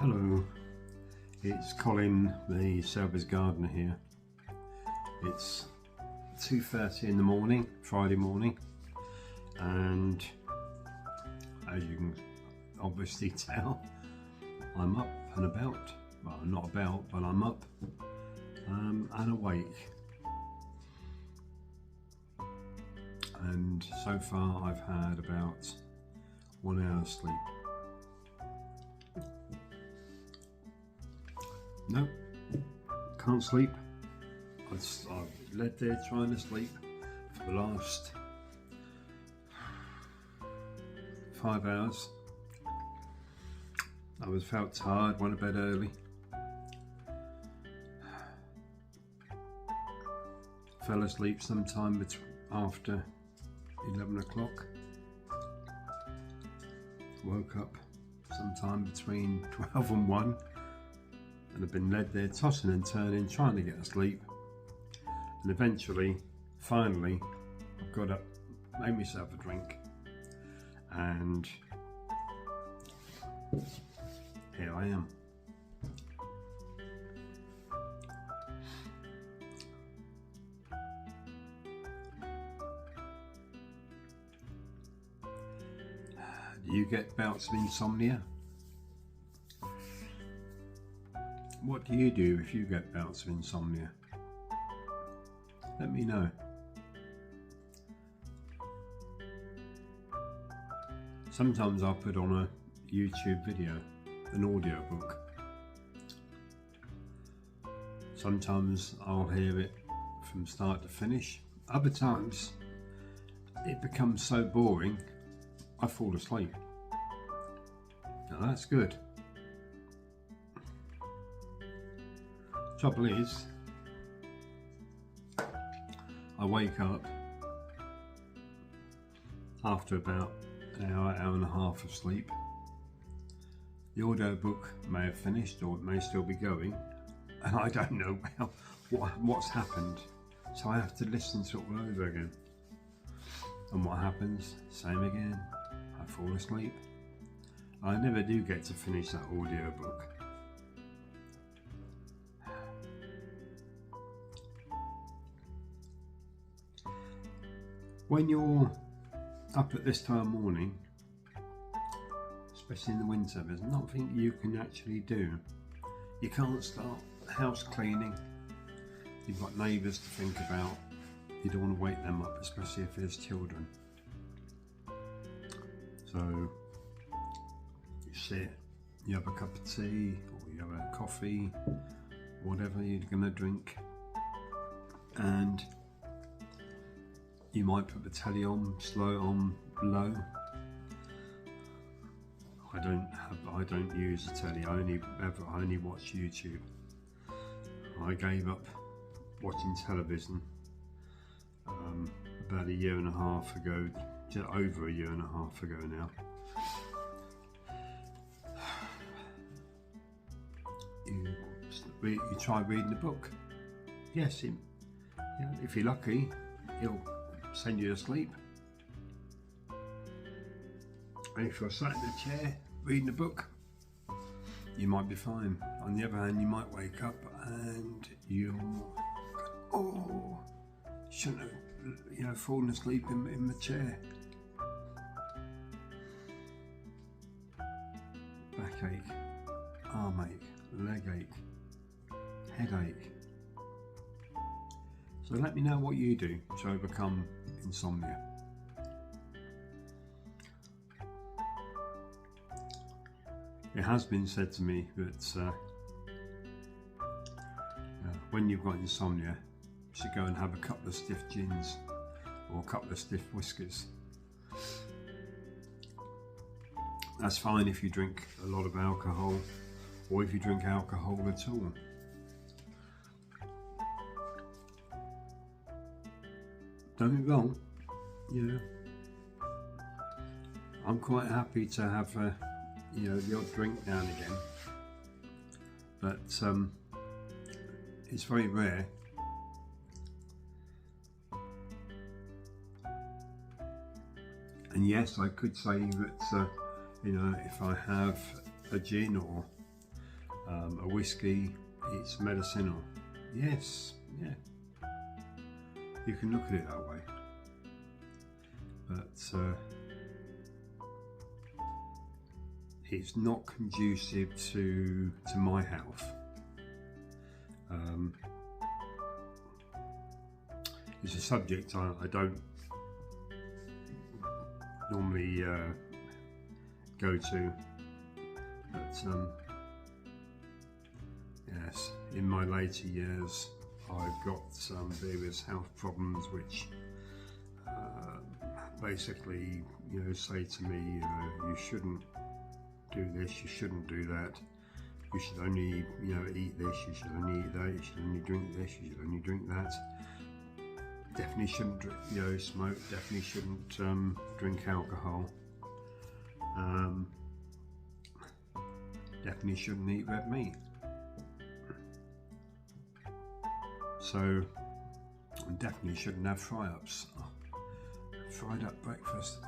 Hello, it's Colin, the service gardener here. It's 2:30 in the morning, Friday morning, and as you can obviously tell, I'm up and about. Well, I'm not about, but I'm up and awake. And so far I've had about 1 hour sleep. No, can't sleep. I've laid there trying to sleep for the last 5 hours. I felt tired, went to bed early. Fell asleep sometime after 11 o'clock. Woke up sometime between 12 and 1. And I've been led there tossing and turning, trying to get asleep. And eventually, finally, I've got up, made myself a drink, and here I am. Do you get bouts of insomnia? What do you do if you get bouts of insomnia? Let me know. Sometimes I'll put on a YouTube video, an audio book. Sometimes I'll hear it from start to finish. Other times it becomes so boring I fall asleep. Now that's good. Trouble is, I wake up after about an hour and a half of sleep. The audio book may have finished, or it may still be going, and I don't know what's happened. So I have to listen to it all over again. And what happens? Same again. I fall asleep. I never do get to finish that audio book. When you're up at this time of morning, especially in the winter, there's nothing you can actually do. You can't start house cleaning. You've got neighbours to think about. You don't want to wake them up, especially if there's children. So you sit, you have a cup of tea, or you have a coffee, whatever you're going to drink, and you might put the telly on low. I don't use the telly. I only watch YouTube. I gave up watching television about a year and a half ago, just over a year and a half ago now. You try reading a book. Yes, if you're lucky, it'll send you to sleep. And if you're sat in a chair reading a book, you might be fine. On the other hand, you might wake up and shouldn't have, fallen asleep in the chair. Backache, armache, leg ache, headache. So let me know what you do to overcome insomnia. It has been said to me that when you've got insomnia, you should go and have a couple of stiff gins or a couple of stiff whiskies. That's fine if you drink a lot of alcohol, or if you drink alcohol at all. Don't get me wrong, I'm quite happy to have the odd drink now and again, but it's very rare. And yes, I could say that if I have a gin or a whiskey, it's medicinal. Yes, yeah. You can look at it that way. But it's not conducive to my health. It's a subject I don't normally go to, but yes, in my later years I've got some various health problems which basically, say to me, you shouldn't do this, you shouldn't do that, you should only, eat this, you should only eat that, you should only drink this, you should only drink that. Definitely shouldn't drink, smoke, definitely shouldn't drink alcohol. Definitely shouldn't eat red meat. So, definitely shouldn't have fry-ups. Fried up breakfast.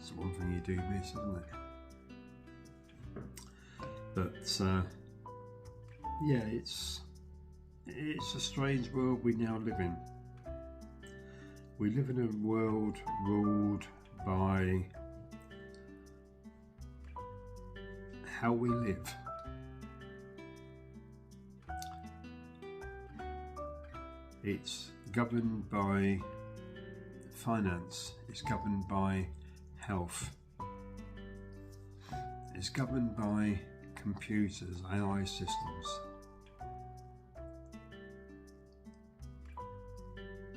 It's the one thing you do miss, isn't it? But yeah, it's a strange world we now live in. We live in a world ruled by how we live. It's governed by finance, it's governed by health, it's governed by computers, AI systems.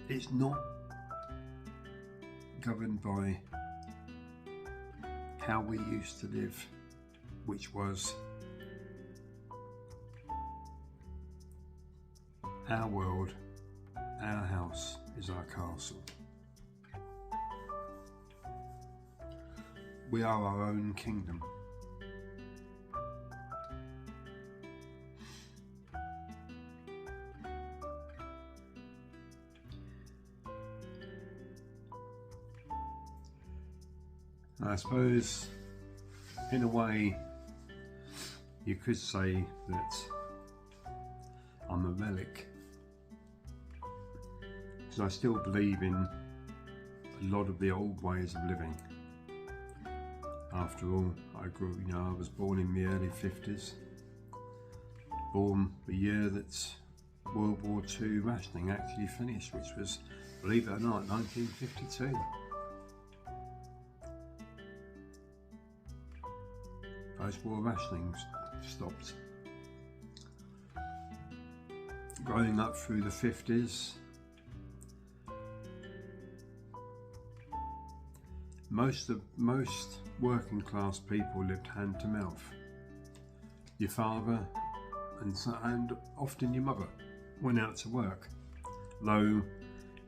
It's not governed by how we used to live, which was our world, our house is our castle. We are our own kingdom. I suppose, in a way, you could say that I'm a relic, because I still believe in a lot of the old ways of living. After all, I was born in the early 50s, born the year that World War II rationing actually finished, which was, believe it or not, 1952. Post-war rationing stopped. Growing up through the 50s, most working class people lived hand to mouth. Your father and often your mother went out to work. Though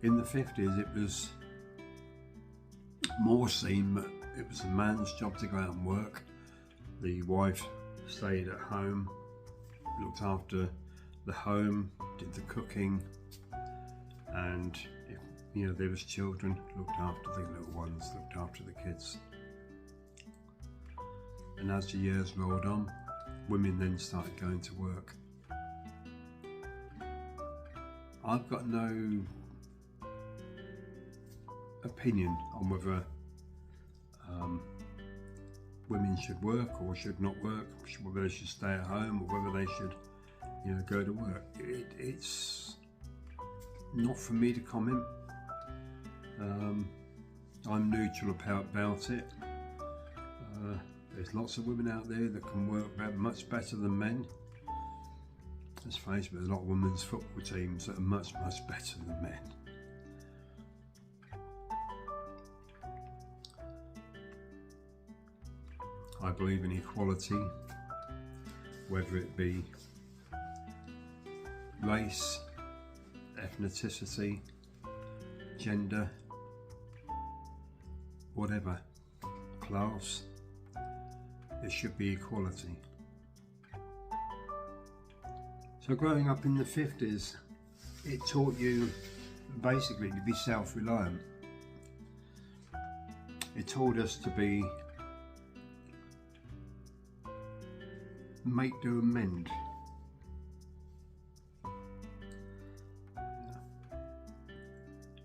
in the 50s it was more seen that it was a man's job to go out and work. The wife stayed at home, looked after the home, did the cooking, and if there was children, looked after the little ones, looked after the kids. And as the years rolled on, women then started going to work. I've got no opinion on whether women should work or should not work, whether they should stay at home or whether they should, go to work. It's not for me to comment. I'm neutral about it. There's lots of women out there that can work much better than men. Let's face it, there's a lot of women's football teams that are much better than men. I believe in equality, whether it be race, ethnicity, gender, whatever, class, there should be equality. So growing up in the 50s, it taught you basically to be self-reliant. It taught us to be make, do and mend.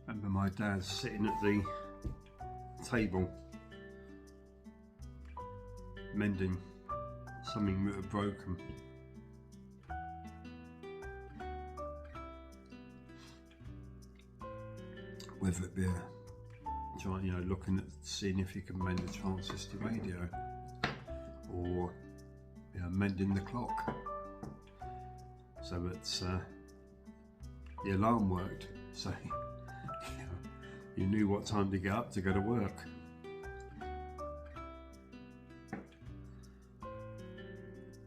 Remember my dad sitting at the table mending something that had broken. Whether it be looking at seeing if you can mend the transistor radio, or mending the clock so that the alarm worked, so you knew what time to get up to go to work.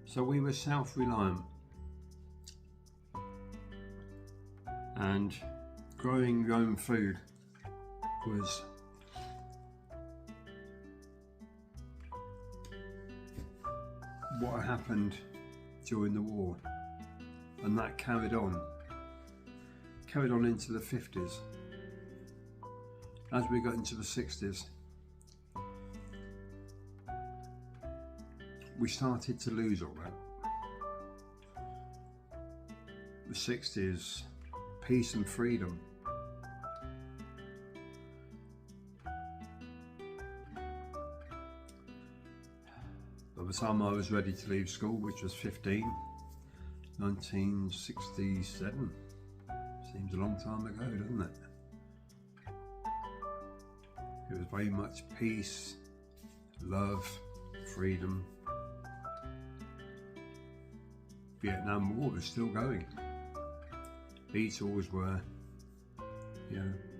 So we were self-reliant, and growing your own food was what happened during the war, and that carried on into the 50s. As we got into the 60s, we started to lose all that. The 60s, peace and freedom. By the time I was ready to leave school, which was 1967, seems a long time ago, doesn't it? It was very much peace, love, freedom. Vietnam War was still going. Beatles were,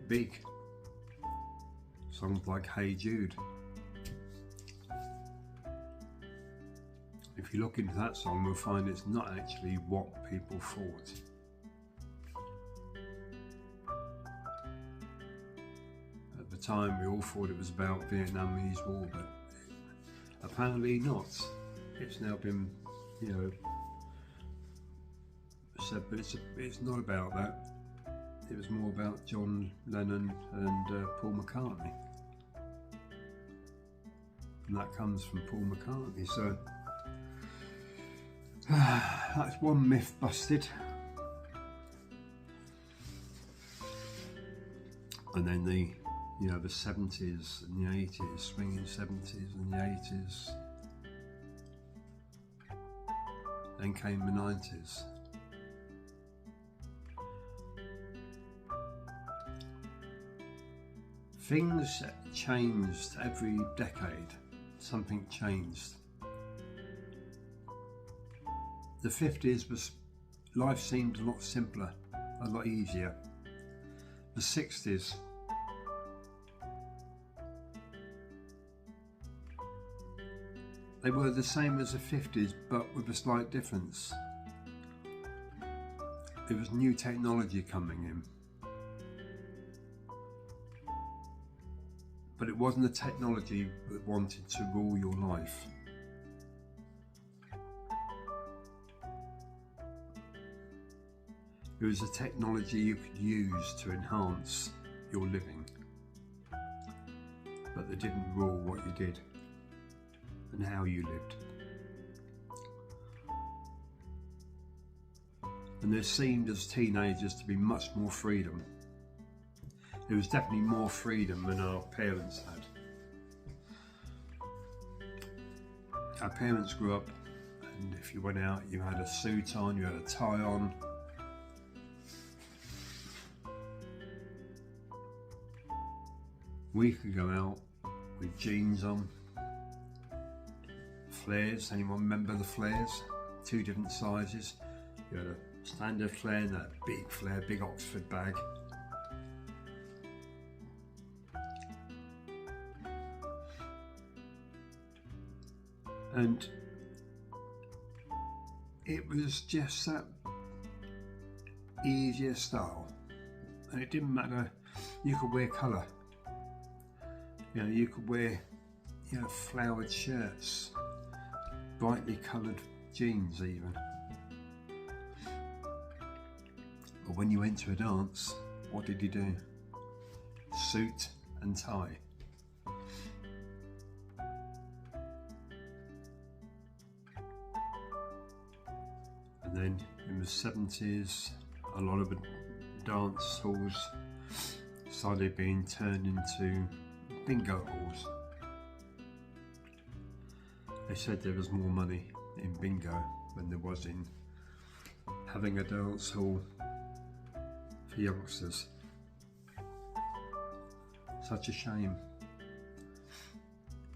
big. Songs like Hey Jude. If you look into that song, we'll find it's not actually what people thought. At the time, we all thought it was about Vietnamese War, but apparently not. It's now been, said, but it's not about that. It was more about John Lennon and Paul McCartney, and that comes from Paul McCartney. So that's one myth busted. And then the 70s and the 80s, swinging 70s and the 80s. Then came the 90s. Things changed every decade. Something changed. The 50s was, life seemed a lot simpler, a lot easier. The 60s, they were the same as the 50s, but with a slight difference. There was new technology coming in, but it wasn't the technology that wanted to rule your life. It was a technology you could use to enhance your living, but that didn't rule what you did and how you lived. And there seemed as teenagers to be much more freedom. There was definitely more freedom than our parents had. Our parents grew up, and if you went out, you had a suit on, you had a tie on. We could go out with jeans on, flares. Anyone remember the flares? 2 different sizes. You had a standard flare and that big flare, big Oxford bag. And it was just that easier style, and it didn't matter. You could wear colour. You could wear, flowered shirts, brightly coloured jeans even. But when you went to a dance, what did you do? Suit and tie. then in the 70s, a lot of the dance halls started being turned into bingo halls. They said there was more money in bingo than there was in having a dance hall for youngsters. Such a shame,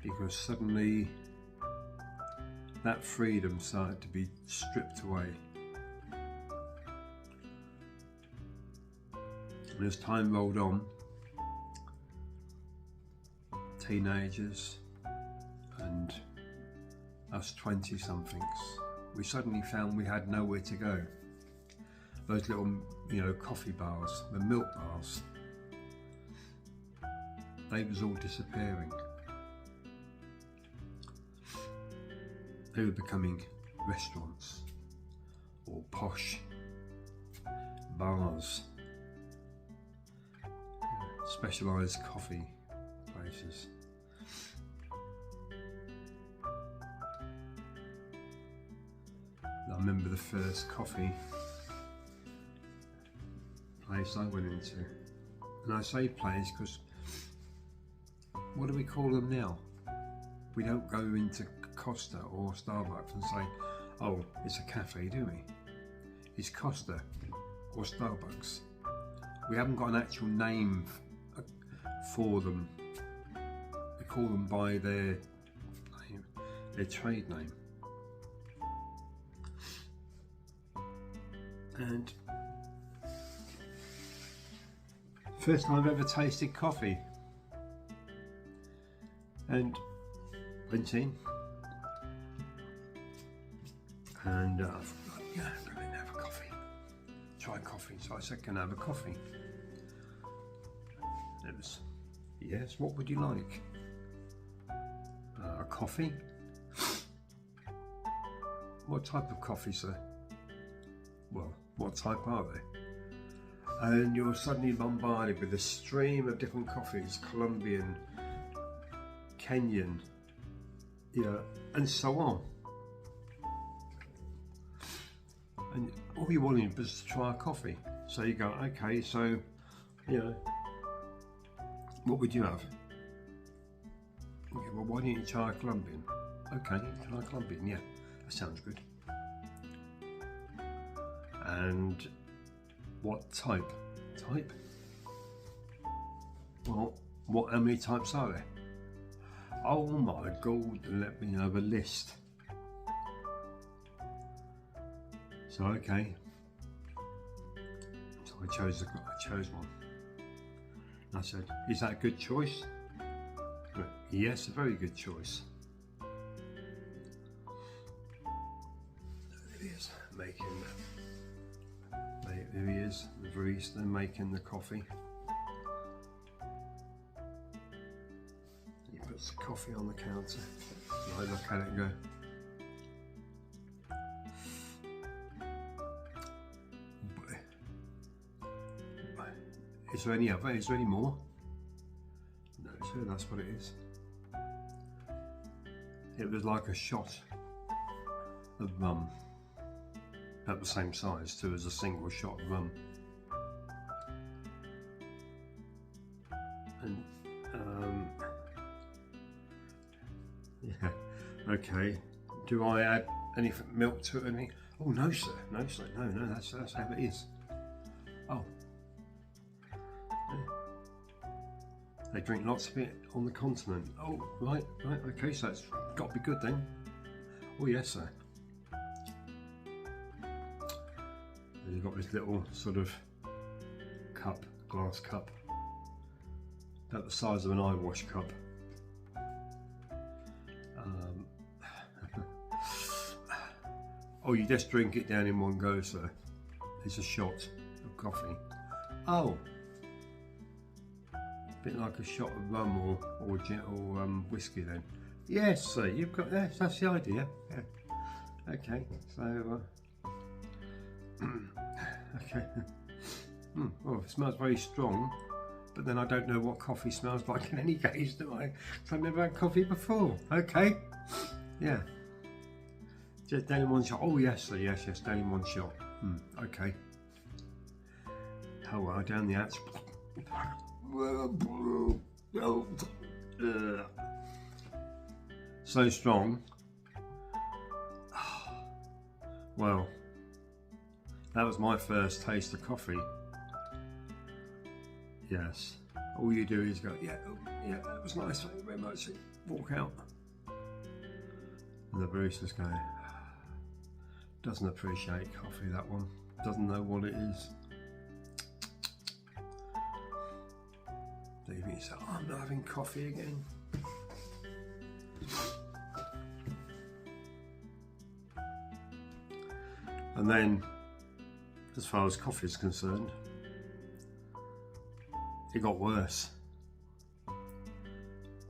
because suddenly that freedom started to be stripped away. And as time rolled on, teenagers and us 20-somethings, we suddenly found we had nowhere to go. Those little, coffee bars, the milk bars, they was all disappearing. They were becoming restaurants or posh bars, specialised coffee places. I remember the first coffee place I went into, and I say place because what do we call them now? We don't go into Costa or Starbucks and say, oh, it's a cafe, do we? It's Costa or Starbucks. We haven't got an actual name for them. We call them by their trade name. And first time I've ever tasted coffee, and went in, and I thought, yeah, I'm going to have a coffee. Try coffee. So I said, can I have a coffee? It was, yes, what would you like? A coffee? What type of coffee, sir? Well, what type are they? And you're suddenly bombarded with a stream of different coffees, Colombian, Kenyan, and so on. And all you wanted was to try a coffee. So you go, okay, so, what would you have? Okay, well, why don't you try a Colombian? Okay, try a Colombian, yeah, that sounds good. And what type? Type? Well, how many types are there? Oh my God, let me have a list. So okay, so I chose one. And I said, is that a good choice? But, yes, a very good choice. There he is, there he is, the barista making the coffee. He puts the coffee on the counter, and I look at it and go, is there any other? Is there any more? No, sir, that's what it is. It was like a shot of rum, about the same size too as a single shot of rum. And yeah, okay. Do I add any milk to it? Oh no, sir. No, sir. No. That's how it is. Oh. They drink lots of it on the continent. Oh, right, okay, so it's got to be good then. Oh yes, sir. And you've got this little sort of cup, glass cup, about the size of an eye wash cup. Oh, you just drink it down in one go, sir. It's a shot of coffee. Oh. Bit like a shot of rum or whiskey then. Yes, sir, you've got that. That's the idea. Yeah. Okay, so okay. Well, it smells very strong, but then I don't know what coffee smells like in any case, do I? So I've never had coffee before. Okay. Yeah. Just down in one shot. Oh yes, sir, yes, down in one shot. Okay. Oh well, down the hatch. So strong. Well, that was my first taste of coffee. Yes. All you do is go, yeah, that was nice, thank you very much. Walk out. And the barista's going, doesn't appreciate coffee, that one. Doesn't know what it is. So you think, oh, I'm not having coffee again. And then, as far as coffee is concerned, it got worse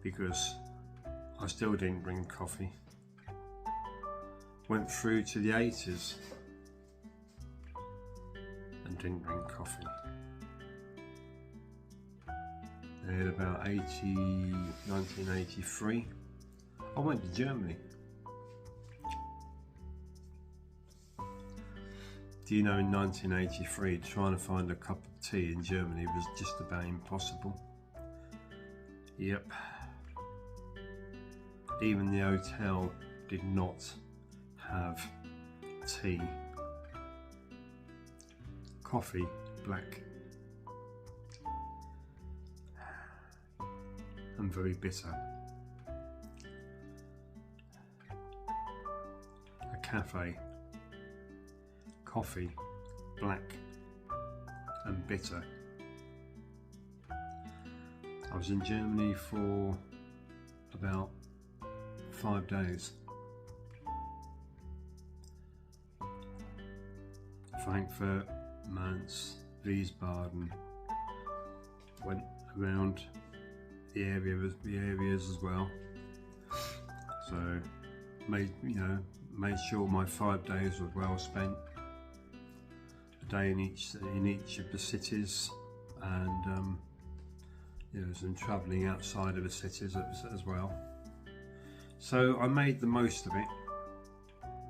because I still didn't drink coffee. Went through to the 80s and didn't drink coffee. And about 1983, I went to Germany. Do you know, in 1983, trying to find a cup of tea in Germany was just about impossible. Yep. Even the hotel did not have tea. Coffee, black. And very bitter. A cafe. Coffee, black and bitter. I was in Germany for about 5 days. Frankfurt, Mainz, Wiesbaden. Went around the areas as well. So made sure my 5 days were well spent. A day in each of the cities, and some travelling outside of the cities as well. So I made the most of it.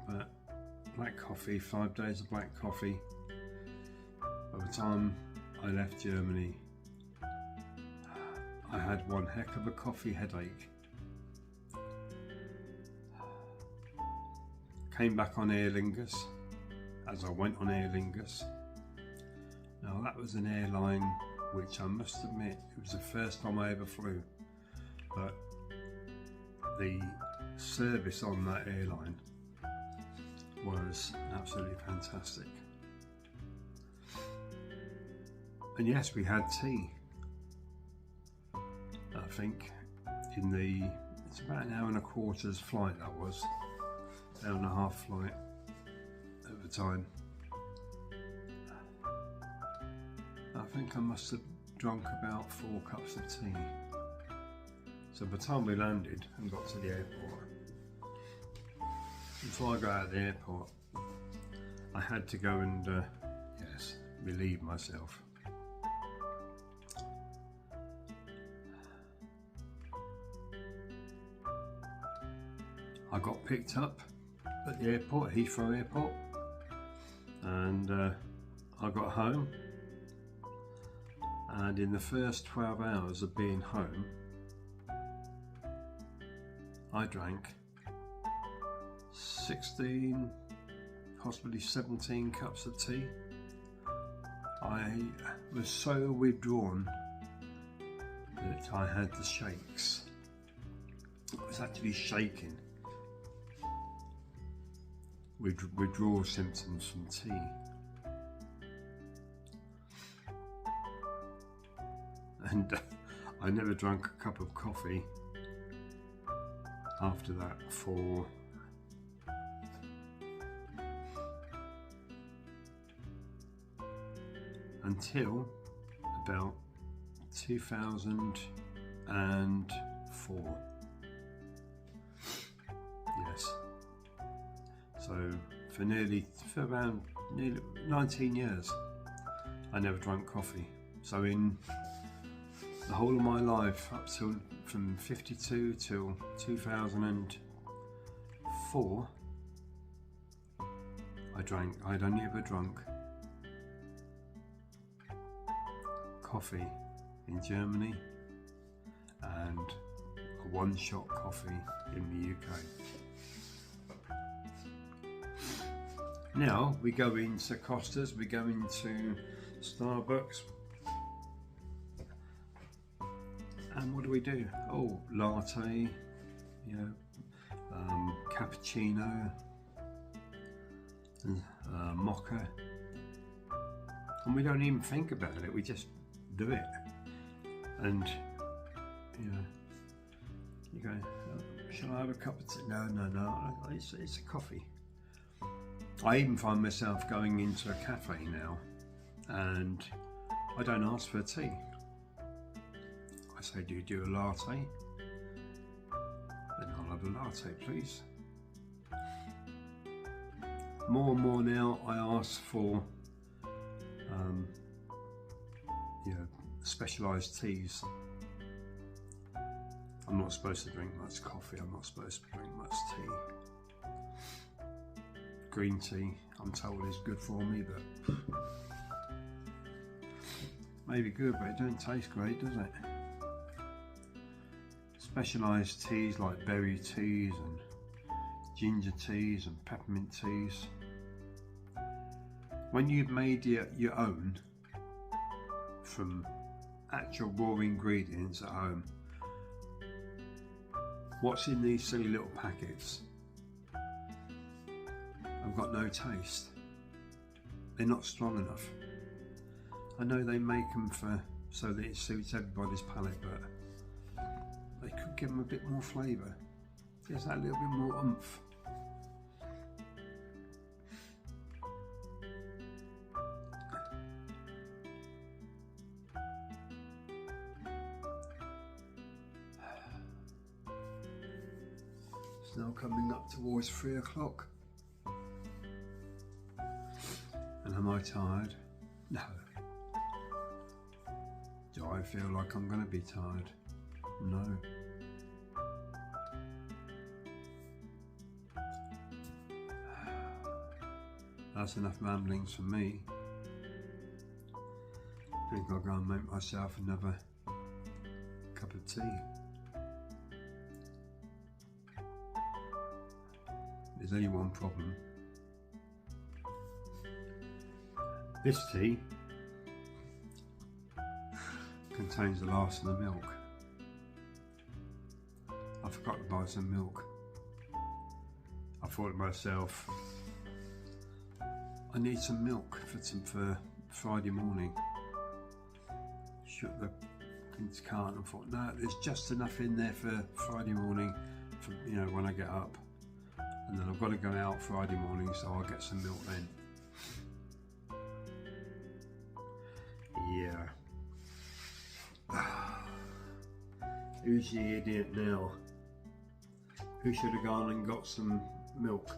But black coffee, 5 days of black coffee. By the time I left Germany, I had one heck of a coffee headache. Came back on Aer Lingus, as I went on Aer Lingus. Now that was an airline which I must admit, it was the first time I ever flew, but the service on that airline was absolutely fantastic. And yes, we had tea. I think it's about an hour and a quarter's flight, that was. Hour and a half flight at the time. I think I must have drunk about 4 cups of tea. So by the time we landed and got to the airport, before I got out of the airport, I had to go and relieve myself. I got picked up at the airport, Heathrow Airport, and I got home, and in the first 12 hours of being home, I drank 16, possibly 17 cups of tea. I was so withdrawn that I had the shakes. I was actually shaking. Withdrawal symptoms from tea. And I never drank a cup of coffee after that for until about 2004. Yes. So for around 19 years, I never drank coffee. So in the whole of my life, up till from 52 till 2004, I'd only ever drunk coffee in Germany and a one-shot coffee in the UK. Now we go into Costa's, we go into Starbucks, and what do? Oh, latte, you know, cappuccino, and mocha, and we don't even think about it. We just do it, and you know, you go, oh, shall I have a cup of tea? No, it's a coffee. I even find myself going into a cafe now, and I don't ask for a tea. I say, do you do a latte? Then I'll have a latte, please. More and more now, I ask for you know, specialised teas. I'm not supposed to drink much coffee. I'm not supposed to drink much tea. Green tea, I'm told, is good for me, but maybe good, but it don't taste great, does it? Specialised teas like berry teas and ginger teas and peppermint teas. When you've made your own from actual raw ingredients at home, what's in these silly little packets? I've got no taste. They're not strong enough. I know they make them so that it suits everybody's palate, but they could give them a bit more flavour. Just that little bit more oomph. It's now coming up towards 3 o'clock. And am I tired? No. Do I feel like I'm going to be tired? No. That's enough ramblings for me. I think I'll go and make myself another cup of tea. There's only one problem. This tea contains the last of the milk. I forgot to buy some milk. I thought to myself, I need some milk for Friday morning. Shut the carton and thought, no, there's just enough in there for Friday morning, for, you know, when I get up. And then I've got to go out Friday morning, so I'll get some milk then. Yeah. Who's the idiot now? Who should have gone and got some milk?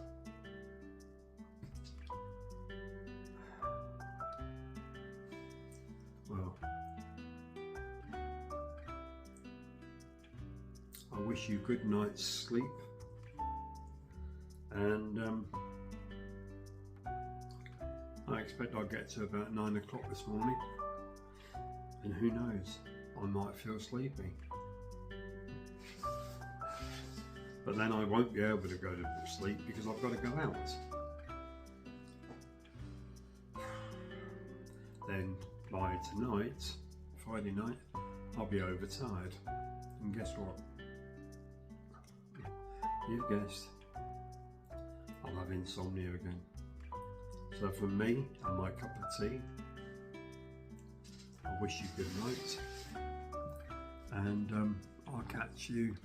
Well, I wish you good night's sleep, and I expect I'll get to about 9 o'clock this morning, and who knows, I might feel sleepy. But then I won't be able to go to sleep because I've got to go out. Then by tonight, Friday night, I'll be overtired. And guess what? You've guessed. I'll have insomnia again. So for me and my cup of tea, I wish you good night. And I'll catch you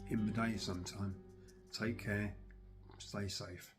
in the day sometime. Take care, stay safe.